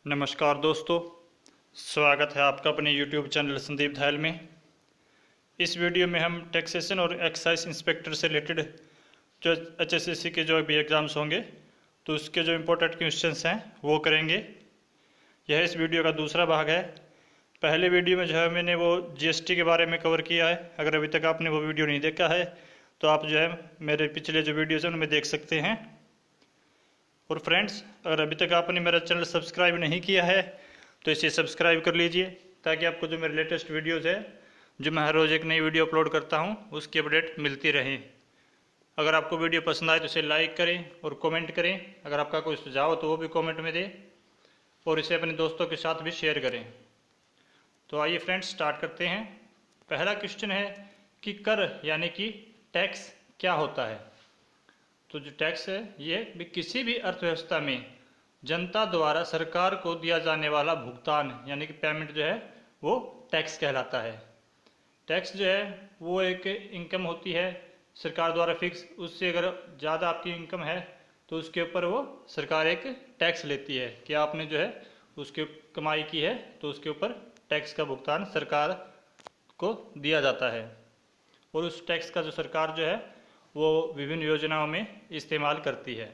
नमस्कार दोस्तों, स्वागत है आपका अपने YouTube चैनल संदीप धायल में। इस वीडियो में हम टैक्सेशन और एक्साइज इंस्पेक्टर से रिलेटेड जो HSSC के जो भी एग्ज़ाम्स होंगे तो उसके जो इम्पोर्टेंट क्वेश्चंस हैं वो करेंगे। यह इस वीडियो का दूसरा भाग है। पहले वीडियो में जो है मैंने वो GST के बारे में कवर किया है। अगर अभी तक आपने वो वीडियो नहीं देखा है तो आप जो है मेरे पिछले जो वीडियोज़ हैं उनमें देख सकते हैं। और फ्रेंड्स, अगर अभी तक आपने मेरा चैनल सब्सक्राइब नहीं किया है तो इसे सब्सक्राइब कर लीजिए ताकि आपको जो मेरे लेटेस्ट वीडियोज़ है जो मैं हर रोज़ एक नई वीडियो अपलोड करता हूं उसकी अपडेट मिलती रहे। अगर आपको वीडियो पसंद आए तो इसे लाइक करें और कमेंट करें। अगर आपका कोई सुझाव हो तो वो भी कमेंट में दें और इसे अपने दोस्तों के साथ भी शेयर करें। तो आइए फ्रेंड्स, स्टार्ट करते हैं। पहला क्वेश्चन है कि कर यानी कि टैक्स क्या होता है। तो जो टैक्स है ये भी किसी भी अर्थव्यवस्था में जनता द्वारा सरकार को दिया जाने वाला भुगतान यानी कि पेमेंट जो है वो टैक्स कहलाता है। टैक्स जो है वो एक इनकम होती है सरकार द्वारा फिक्स। उससे अगर ज़्यादा आपकी इनकम है तो उसके ऊपर वो सरकार एक टैक्स लेती है कि आपने जो है उसकी कमाई की है तो उसके ऊपर टैक्स का भुगतान सरकार को दिया जाता है। और उस टैक्स का जो सरकार जो है वो विभिन्न योजनाओं में इस्तेमाल करती है।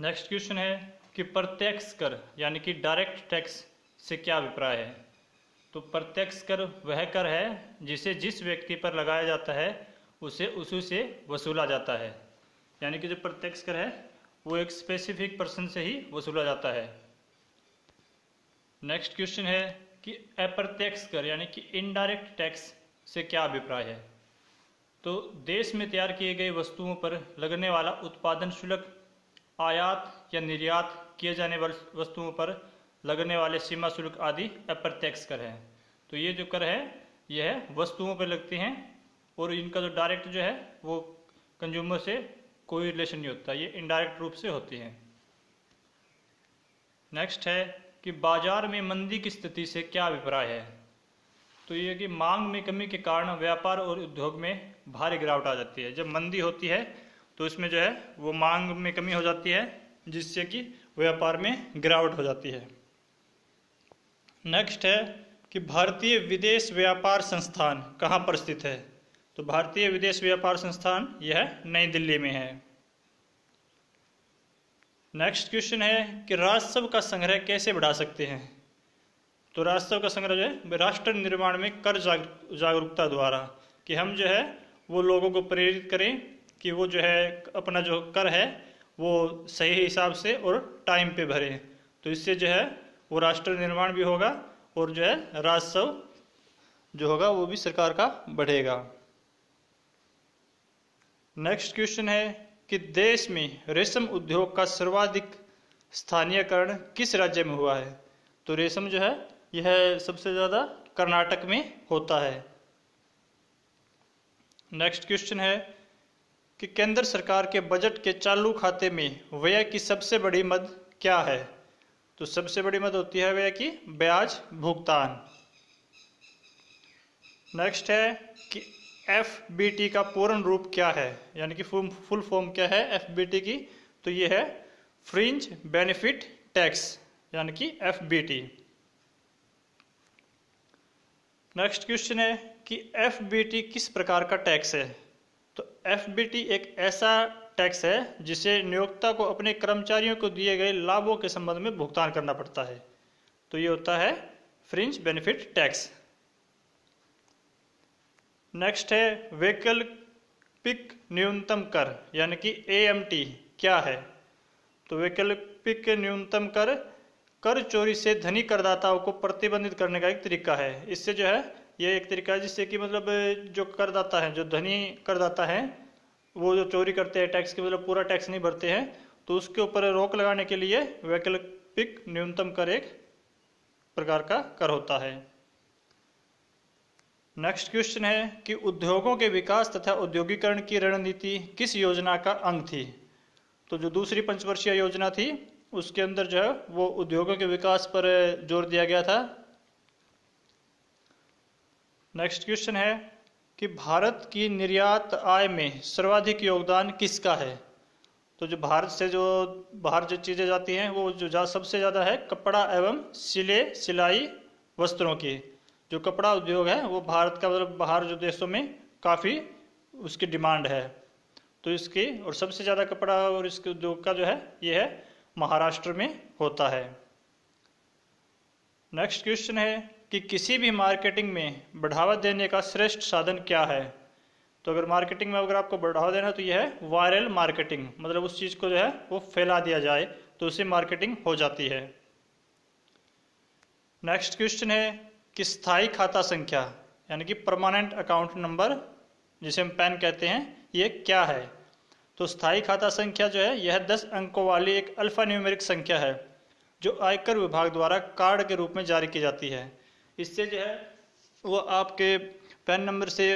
नेक्स्ट क्वेश्चन है कि प्रत्यक्ष कर यानी कि डायरेक्ट टैक्स से क्या अभिप्राय है। तो प्रत्यक्ष कर वह कर है जिसे जिस व्यक्ति पर लगाया जाता है उसे उसी से वसूला जाता है। यानी कि जो प्रत्यक्ष कर है वो एक स्पेसिफिक पर्सन से ही वसूला जाता है। नेक्स्ट क्वेश्चन है कि अप्रत्यक्ष कर यानी कि इनडायरेक्ट टैक्स से क्या अभिप्राय है। तो देश में तैयार किए गए वस्तुओं पर लगने वाला उत्पादन शुल्क, आयात या निर्यात किए जाने वाली वस्तुओं पर लगने वाले सीमा शुल्क आदि अप्रत्यक्ष कर हैं। तो ये जो कर है यह वस्तुओं पर लगते हैं और इनका जो डायरेक्ट जो है वो कंज्यूमर से कोई रिलेशन नहीं होता, ये इनडायरेक्ट रूप से होती हैं। नेक्स्ट है कि बाजार में मंदी की स्थिति से क्या अभिप्राय है। तो ये कि मांग में कमी के कारण व्यापार और उद्योग में भारी गिरावट आ जाती है। जब मंदी होती है तो इसमें जो है वो मांग में कमी हो जाती है जिससे कि व्यापार में गिरावट हो जाती है। नेक्स्ट है कि भारतीय विदेश व्यापार संस्थान कहाँ पर स्थित है। तो भारतीय विदेश व्यापार संस्थान यह नई दिल्ली में है। नेक्स्ट क्वेश्चन है कि राजस्व का संग्रह कैसे बढ़ा सकते हैं। तो राजस्व का संग्रह जो है राष्ट्र निर्माण में कर जागरूकता द्वारा कि हम जो है वो लोगों को प्रेरित करें कि वो जो है अपना जो कर है वो सही हिसाब से और टाइम पे भरें। तो इससे जो है वो राष्ट्र निर्माण भी होगा और जो है राजस्व जो होगा वो भी सरकार का बढ़ेगा। नेक्स्ट क्वेश्चन है कि देश में रेशम उद्योग का सर्वाधिक स्थानीयकरण किस राज्य में हुआ है। तो रेशम जो है यह सबसे ज़्यादा कर्नाटक में होता है। नेक्स्ट क्वेश्चन है कि केंद्र सरकार के बजट के चालू खाते में व्यय की सबसे बड़ी मद क्या है। तो सबसे बड़ी मद होती है व्यय की ब्याज भुगतान। नेक्स्ट है कि FBT का पूर्ण रूप क्या है यानी कि फुल फॉर्म क्या है FBT की। तो ये है फ्रिंज बेनिफिट टैक्स यानी कि FBT। नेक्स्ट क्वेश्चन है कि FBT किस प्रकार का टैक्स है। तो FBT एक ऐसा टैक्स है जिसे नियोक्ता को अपने कर्मचारियों को दिए गए लाभों के संबंध में भुगतान करना पड़ता है। तो ये होता है फ्रिंज बेनिफिट टैक्स। नेक्स्ट है वैकल्पिक न्यूनतम कर यानी कि AMT क्या है। तो वैकल्पिक न्यूनतम कर कर चोरी से धनी करदाताओं को प्रतिबंधित करने का एक तरीका है। इससे जो है ये एक तरीका है जिससे कि मतलब जो करदाता है, जो धनी करदाता है, वो जो चोरी करते हैं टैक्स के मतलब पूरा टैक्स नहीं भरते हैं तो उसके ऊपर रोक लगाने के लिए वैकल्पिक न्यूनतम कर एक प्रकार का कर होता है। नेक्स्ट क्वेश्चन है कि उद्योगों के विकास तथा औद्योगिकरण की रणनीति किस योजना का अंग थी। तो जो दूसरी पंचवर्षीय योजना थी उसके अंदर जो है वो उद्योगों के विकास पर जोर दिया गया था। नेक्स्ट क्वेश्चन है कि भारत की निर्यात आय में सर्वाधिक योगदान किसका है। तो जो भारत से जो बाहर जो चीज़ें जाती हैं वो जो सबसे ज़्यादा है कपड़ा एवं सिलाई वस्त्रों की। जो कपड़ा उद्योग है वो भारत का मतलब बाहर जो देशों में काफ़ी उसकी डिमांड है। तो इसकी और सबसे ज़्यादा कपड़ा और इसके उद्योग का जो है ये है महाराष्ट्र में होता है। नेक्स्ट क्वेश्चन है कि किसी भी मार्केटिंग में बढ़ावा देने का श्रेष्ठ साधन क्या है। तो अगर मार्केटिंग में अगर आपको बढ़ावा देना है तो यह है वायरल मार्केटिंग, मतलब उस चीज़ को जो है वो फैला दिया जाए तो उससे मार्केटिंग हो जाती है। नेक्स्ट क्वेश्चन है कि स्थायी खाता संख्या यानी कि परमानेंट अकाउंट नंबर जिसे हम पैन कहते हैं ये क्या है। तो स्थायी खाता संख्या जो है यह 10 अंकों वाली एक अल्फा न्यूमेरिक संख्या है जो आयकर विभाग द्वारा कार्ड के रूप में जारी की जाती है। इससे जो है वो आपके पैन नंबर से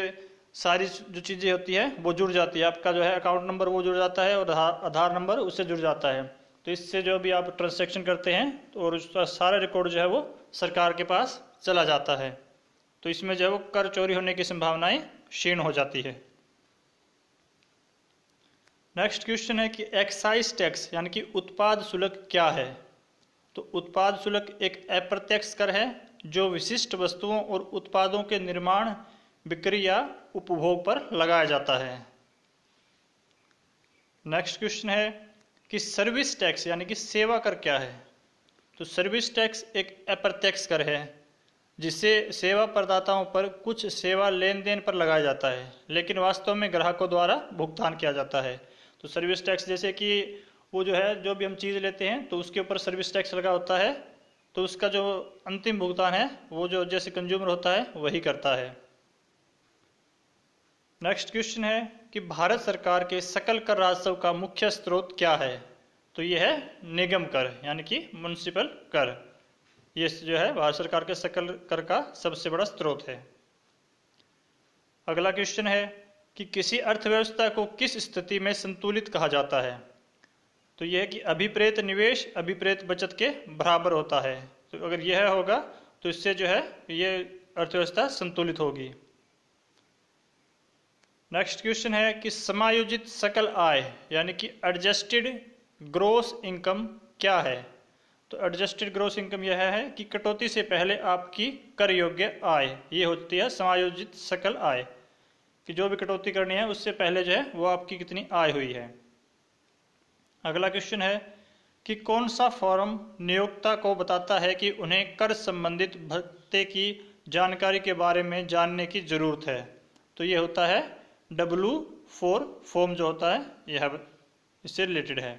सारी जो चीज़ें होती है वो जुड़ जाती है, आपका जो है अकाउंट नंबर वो जुड़ जाता है और आधार नंबर उससे जुड़ जाता है। तो इससे जो भी आप ट्रांजैक्शन करते हैं और उसका सारा रिकॉर्ड जो है वो सरकार के पास चला जाता है। तो इसमें जो है वो कर चोरी होने की संभावनाएं क्षीण हो जाती है। नेक्स्ट क्वेश्चन है कि एक्साइज टैक्स यानी कि उत्पाद शुल्क क्या है। तो उत्पाद शुल्क एक अप्रत्यक्ष कर है जो विशिष्ट वस्तुओं और उत्पादों के निर्माण, बिक्री या उपभोग पर लगाया जाता है। नेक्स्ट क्वेश्चन है कि सर्विस टैक्स यानी कि सेवा कर क्या है। तो सर्विस टैक्स एक अप्रत्यक्ष कर है जिससे सेवा प्रदाताओं पर कुछ सेवा लेन देन पर लगाया जाता है लेकिन वास्तव में ग्राहकों द्वारा भुगतान किया जाता है। तो सर्विस टैक्स जैसे कि वो जो है जो भी हम चीज़ लेते हैं तो उसके ऊपर सर्विस टैक्स लगा होता है, तो उसका जो अंतिम भुगतान है वो जो जैसे कंज्यूमर होता है वही करता है। नेक्स्ट क्वेश्चन है कि भारत सरकार के सकल कर राजस्व का मुख्य स्रोत क्या है। तो ये है निगम कर यानी कि म्युनिसिपल कर। ये जो है भारत सरकार के सकल कर का सबसे बड़ा स्रोत है। अगला क्वेश्चन है कि किसी अर्थव्यवस्था को किस स्थिति में संतुलित कहा जाता है। तो यह है कि अभिप्रेत निवेश अभिप्रेत बचत के बराबर होता है। तो अगर यह होगा तो इससे जो है ये अर्थव्यवस्था संतुलित होगी। नेक्स्ट क्वेश्चन है कि समायोजित सकल आय यानी कि एडजस्टेड ग्रोस इनकम क्या है। तो एडजस्टेड ग्रोस इनकम यह है कि कटौती से पहले आपकी कर योग्य आय, ये होती है समायोजित सकल आय, कि जो भी कटौती करनी है उससे पहले जो है वो आपकी कितनी आय हुई है। अगला क्वेश्चन है कि कौन सा फॉर्म नियोक्ता को बताता है कि उन्हें कर संबंधित भत्ते की जानकारी के बारे में जानने की जरूरत है। तो ये होता है W4 फॉर्म जो होता है यह इससे रिलेटेड है।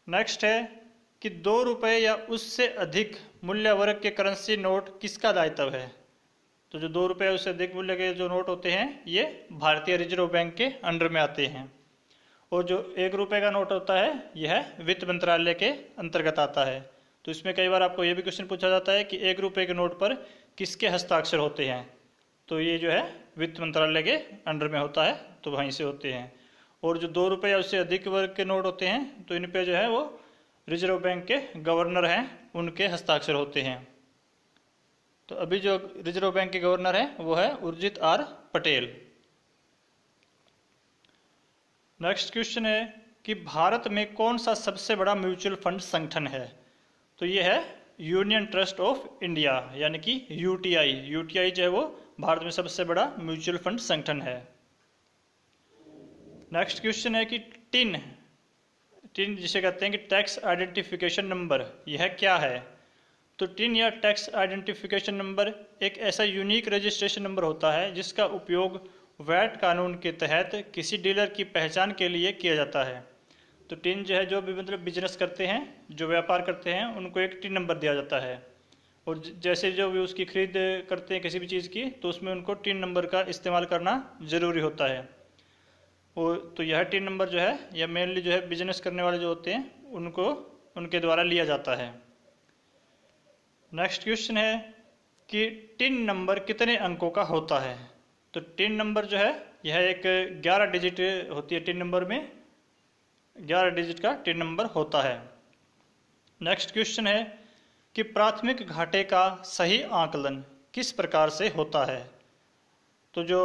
नेक्स्ट है कि 2 रुपये या उससे अधिक मूल्य वर्ग के करेंसी नोट किसका दायित्व है। तो जो 2 रुपये उससे अधिक मूल्य के जो नोट होते हैं ये भारतीय रिजर्व बैंक के अंडर में आते हैं और जो 1 रुपये का नोट होता है यह वित्त मंत्रालय के अंतर्गत आता है। तो इसमें कई बार आपको यह भी क्वेश्चन पूछा जाता है कि 1 रुपये के नोट पर किसके हस्ताक्षर होते हैं। तो ये जो है वित्त मंत्रालय के अंडर में होता है, तो वहीं से होते हैं। और जो 2 रुपये या उससे अधिक वर्ग के नोट होते हैं तो इन पे जो है वो रिजर्व बैंक के गवर्नर हैं उनके हस्ताक्षर होते हैं। तो अभी जो रिजर्व बैंक के गवर्नर हैं वो है Urjit R Patel. Next question है कि भारत में कौन सा सबसे बड़ा म्यूचुअल फंड संगठन है। तो ये है यूनियन ट्रस्ट ऑफ इंडिया यानी कि यूटीआई। यूटीआई जो है वो भारत में सबसे बड़ा म्यूचुअल फंड संगठन है। नेक्स्ट क्वेश्चन है कि टिन जिसे कहते हैं कि टैक्स आइडेंटिफिकेशन नंबर, यह क्या है। तो टिन या टैक्स आइडेंटिफिकेशन नंबर एक ऐसा यूनिक रजिस्ट्रेशन नंबर होता है जिसका उपयोग वैट कानून के तहत किसी डीलर की पहचान के लिए किया जाता है। तो टिन जो है जो भी मतलब बिजनेस करते हैं, जो व्यापार करते हैं, उनको एक टिन नंबर दिया जाता है और जैसे जो भी उसकी खरीद करते हैं किसी भी चीज़ की तो उसमें उनको टिन नंबर का इस्तेमाल करना ज़रूरी होता है। और तो यह टिन नंबर जो है यह मेनली जो है बिजनेस करने वाले जो होते हैं उनको उनके द्वारा लिया जाता है। नेक्स्ट क्वेश्चन है कि टिन नंबर कितने अंकों का होता है। तो टिन नंबर जो है यह एक 11 डिजिट होती है। टिन नंबर में 11 डिजिट का टिन नंबर होता है। नेक्स्ट क्वेश्चन है कि प्राथमिक घाटे का सही आकलन किस प्रकार से होता है। तो जो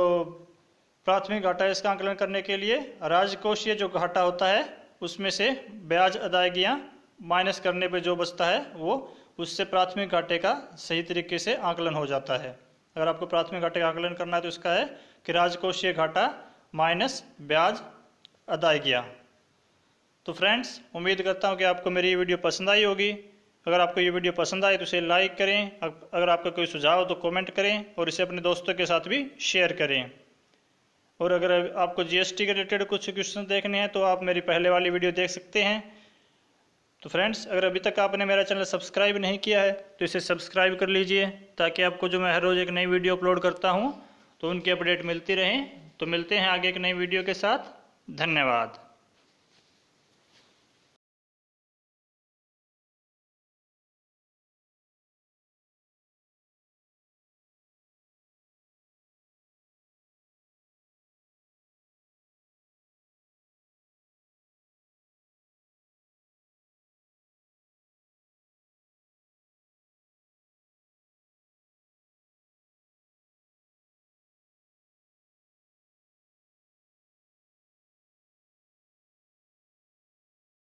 प्राथमिक घाटा इसका आंकलन करने के लिए राजकोषीय जो घाटा होता है उसमें से ब्याज अदायगियां माइनस करने पे जो बचता है वो उससे प्राथमिक घाटे का सही तरीके से आंकलन हो जाता है। अगर आपको प्राथमिक घाटे का आंकलन करना है तो इसका है कि राजकोषीय घाटा माइनस ब्याज अदायगियां। तो फ्रेंड्स, उम्मीद करता हूँ कि आपको मेरी ये वीडियो पसंद आई होगी। अगर आपको ये वीडियो पसंद आए तो इसे लाइक करें, अगर आपका कोई सुझाव हो तो कमेंट करें और इसे अपने दोस्तों के साथ भी शेयर करें। और अगर आपको जीएसटी के रिलेटेड कुछ क्वेश्चन देखने हैं तो आप मेरी पहले वाली वीडियो देख सकते हैं। तो फ्रेंड्स, अगर अभी तक आपने मेरा चैनल सब्सक्राइब नहीं किया है तो इसे सब्सक्राइब कर लीजिए, ताकि आपको जो मैं हर रोज़ एक नई वीडियो अपलोड करता हूँ तो उनकी अपडेट मिलती रहें। तो मिलते हैं आगे एक नई वीडियो के साथ। धन्यवाद।